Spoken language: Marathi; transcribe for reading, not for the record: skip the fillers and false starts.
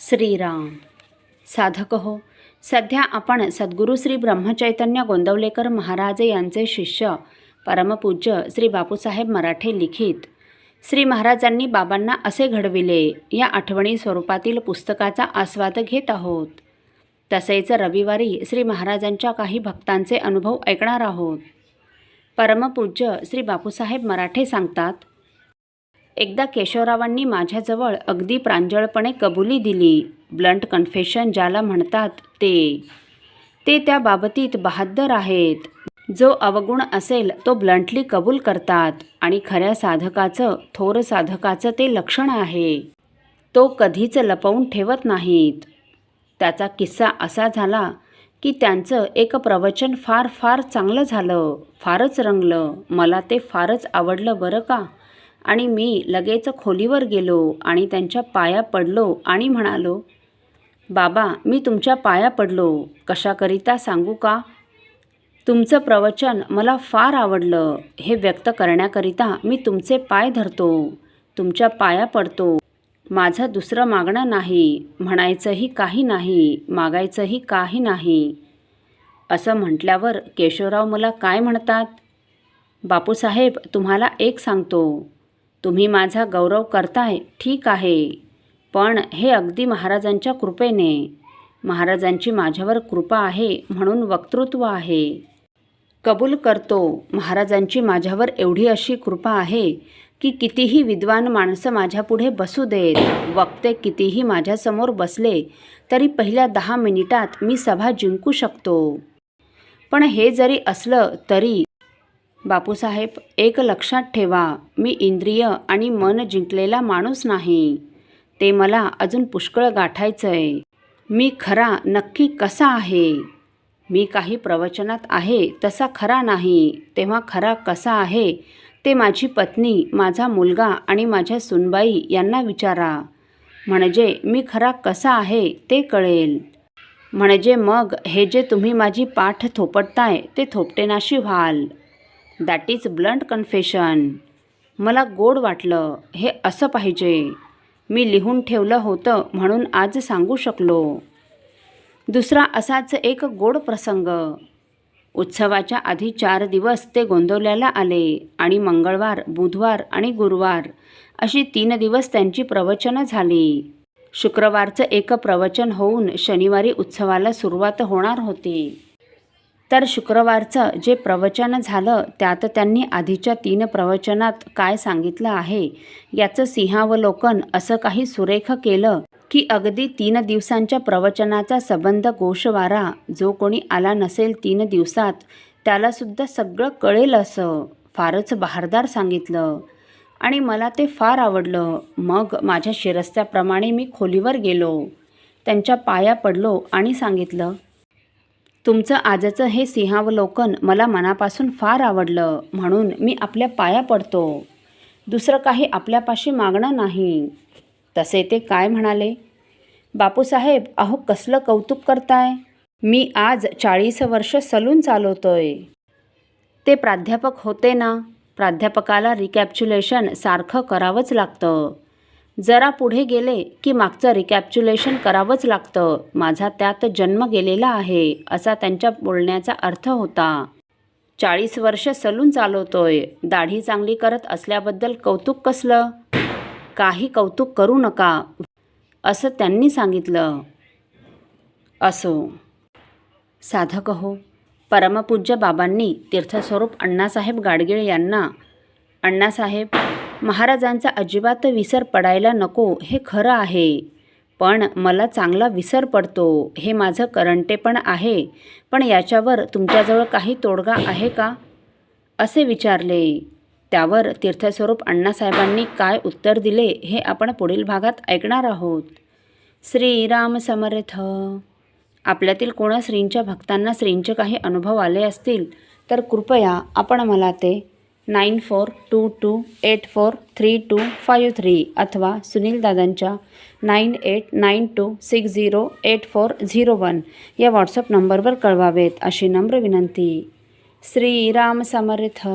श्रीराम. साधक हो, सध्या आपण सद्गुरू श्री ब्रह्मचैतन्य गोंदवलेकर महाराज यांचे शिष्य परमपूज्य श्री बापूसाहेब मराठे लिखित श्री महाराजांनी बाबांना असे घडविले या आठवणी स्वरूपातील पुस्तकाचा आस्वाद घेत आहोत. तसेच रविवारी श्री महाराजांच्या काही भक्तांचे अनुभव ऐकणार आहोत. परमपूज्य श्री बापूसाहेब मराठे सांगतात, एकदा केशवरावांनी माझ्याजवळ अगदी प्रांजळपणे कबुली दिली. ब्लंट कन्फेशन ज्याला म्हणतात ते त्या बाबतीत बहाद्दर आहेत. जो अवगुण असेल तो ब्लंटली कबूल करतात आणि खऱ्या साधकाचं, थोर साधकाचं ते लक्षण आहे. तो कधीच लपवून ठेवत नाहीत. त्याचा किस्सा असा झाला की त्यांचं एक प्रवचन फार चांगलं झालं, फारच रंगलं. मला ते फारच आवडलं बरं का. आणि मी लगेच खोलीवर गेलो आणि त्यांच्या पाया पडलो आणि म्हणालो, बाबा मी तुमच्या पाया पडलो. कशाकरिता सांगू का? तुमचं प्रवचन मला फार आवडलं. हे व्यक्त करण्याकरिता मी तुमचे पाय धरतो, तुमच्या पाया पडतो. माझं दुसरं मागणं नाही, म्हणायचंही काही नाही, मागायचंही काही नाही. असं म्हटल्यावर केशवराव मला काय म्हणतात, बापूसाहेब तुम्हाला एक सांगतो, तुम्ही माझा गौरव करताय ठीक आहे, पण हे अगदी महाराजांच्या कृपेने. महाराजांची माझ्यावर कृपा आहे म्हणून वक्तृत्व आहे. कबूल करतो, महाराजांची माझ्यावर एवढी अशी कृपा आहे की कितीही विद्वान माणसं माझ्यापुढे बसू देत, वक्ते कितीही माझ्यासमोर बसले तरी पहिल्या 10 मिनिटात मी सभा जिंकू शकतो. पण हे जरी असलं तरी बापूसाहेब एक लक्षात ठेवा, मी इंद्रिय आणि मन जिंकलेला माणूस नाही. ते मला अजून पुष्कळ गाठायचं आहे. मी खरा नक्की कसा आहे? मी काही प्रवचनात आहे तसा खरा नाही. तेव्हा खरा कसा आहे ते माझी पत्नी, माझा मुलगा आणि माझ्या सुनबाई यांना विचारा. म्हणजे मी खरा कसा आहे ते कळेल. म्हणजे मग हे जे तुम्ही माझी पाठ थोपटताय ते थोपटेनाशी व्हाल. That is blunt confession. मला गोड वाटलं. हे असं पाहिजे. मी लिहून ठेवलं होतं म्हणून आज सांगू शकलो. दुसरा असाच एक गोड प्रसंग. उत्सवाच्या आधी 4 दिवस ते गोंदवल्याला आले आणि मंगळवार, बुधवार आणि गुरुवार अशी 3 दिवस त्यांची प्रवचनं झाली. शुक्रवारचं एक प्रवचन होऊन शनिवारी उत्सवाला सुरुवात होणार होती. तर शुक्रवारचं जे प्रवचन झालं त्यात त्यांनी आधीच्या 3 प्रवचनात काय सांगितलं आहे याचं सिंहावलोकन असं काही सुरेख केलं की अगदी 3 दिवसांच्या प्रवचनाचा संबंध गोषवारा जो कोणी आला नसेल 3 दिवसात त्यालासुद्धा सगळं कळेल असं फारच बहारदार सांगितलं आणि मला ते फार आवडलं. मग माझ्या शिरस्त्याप्रमाणे मी खोलीवर गेलो, त्यांच्या पाया पडलो आणि सांगितलं, तुमचं आजचं हे सिंहावलोकन मला मनापासून फार आवडलं म्हणून मी आपल्या पाया पडतो. दुसरं काही आपल्यापाशी मागणं नाही. तसे ते काय म्हणाले, बापूसाहेब अहो कसलं कौतुक करताय. मी आज 40 वर्ष सलून चालवतोय. ते प्राध्यापक होते ना, प्राध्यापकाला रिकॅप्च्युलेशन सारखं करावंच लागतं. जरा पुढे गेले की मागचं रिकॅप्च्युलेशन करावंच लागतं. माझा त्यात जन्म गेलेला आहे असा त्यांच्या बोलण्याचा अर्थ होता. 40 वर्ष सलून चालवतोय. दाढी चांगली करत असल्याबद्दल कौतुक कसलं? काही कौतुक करू नका असं त्यांनी सांगितलं. असो. साधक हो, परमपूज्य बाबांनी तीर्थस्वरूप अण्णासाहेब गाडगीळ यांना, अण्णासाहेब महाराजांचा अजिबात विसर पडायला नको हे खरं आहे, पण मला चांगला विसर पडतो हे माझं करंटेपण आहे, पण याच्यावर तुमच्याजवळ काही तोडगा आहे का असे विचारले. त्यावर तीर्थस्वरूप अण्णासाहेबांनी काय उत्तर दिले हे आपण पुढील भागात ऐकणार आहोत. श्रीराम समर्थ. आपल्यातील कोणा श्रींच्या भक्तांना श्रींचे काही अनुभव आले असतील तर कृपया आपण मला ते 9422843253 अथवा सुनील दादांच्या 9892608401 या व्हॉट्सअप नंबरवर कळवावेत अशी नम्र विनंती. श्रीराम समर्थ.